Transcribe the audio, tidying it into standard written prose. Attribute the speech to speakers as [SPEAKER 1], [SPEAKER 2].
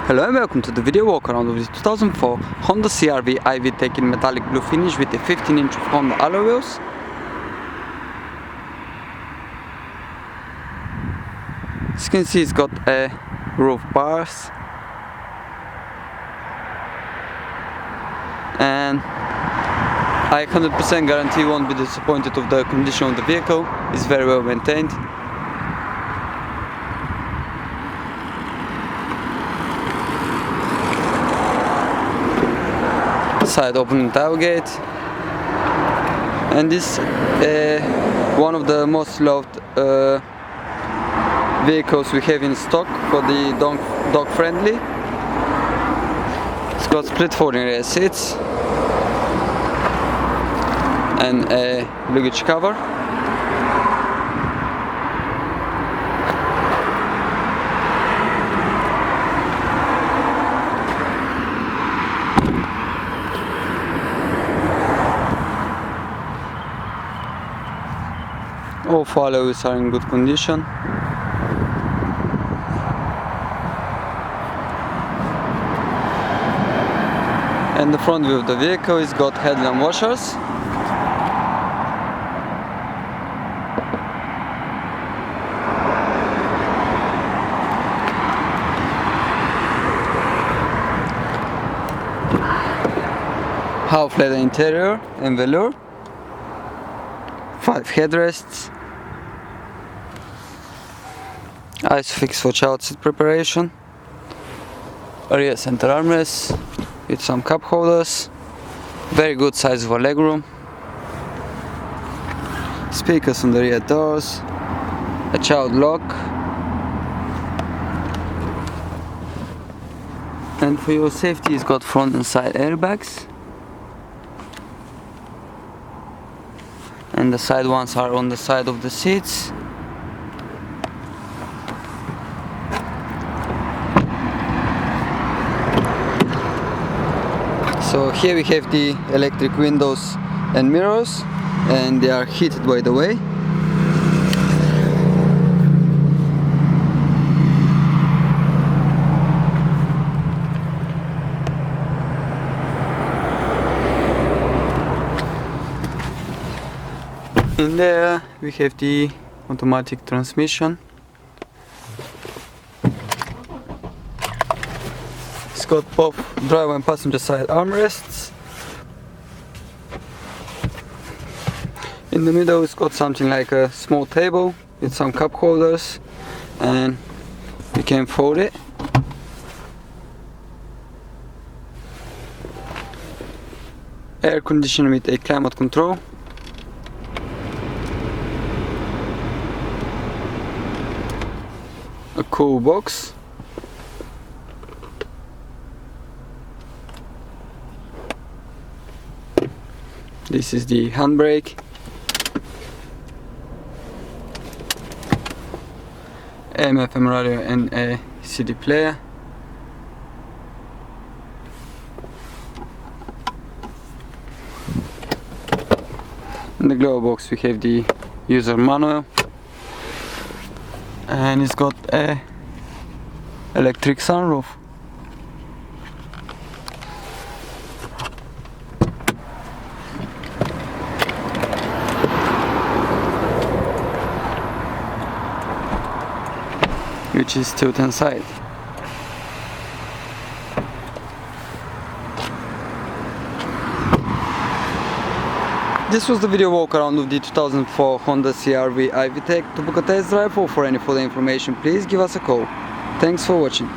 [SPEAKER 1] Hello and welcome to the video walk around of the 2004 Honda CR-V i-VTEC in metallic blue finish with the 15-inch of Honda alloy wheels. As you can see, it's got a roof bars and I 100% guarantee you won't be disappointed of the condition of the vehicle. It's very well maintained. Side opening tailgate, and this one of the most loved vehicles we have in stock for the dog friendly. It's got split folding rear seats and a luggage cover. All four alloys are in good condition. And the front view of the vehicle is got headlamp washers. Half leather interior and velour. 5 headrests. i-VTEC for child seat preparation. A rear center armrest with some cup holders. Very good size for legroom. Speakers on the rear doors. A child lock. And for your safety, it's got front and side airbags. And the side ones are on the side of the seats. So here we have the electric windows and mirrors, and they are heated, by the way. In there we have the automatic transmission. It's got both driver and passenger side armrests. In the middle it's got something like a small table with some cup holders, and you can fold it. Air conditioner with a climate control. A cool box. This is the handbrake. AM/FM radio and a CD player. In the glove box we have the user manual. And it's got a electric sunroof. Which is tilt inside. This was the video walk around of the 2004 Honda CR-V i-VTEC. To book a test drive or for any further information, please give us a call. Thanks for watching.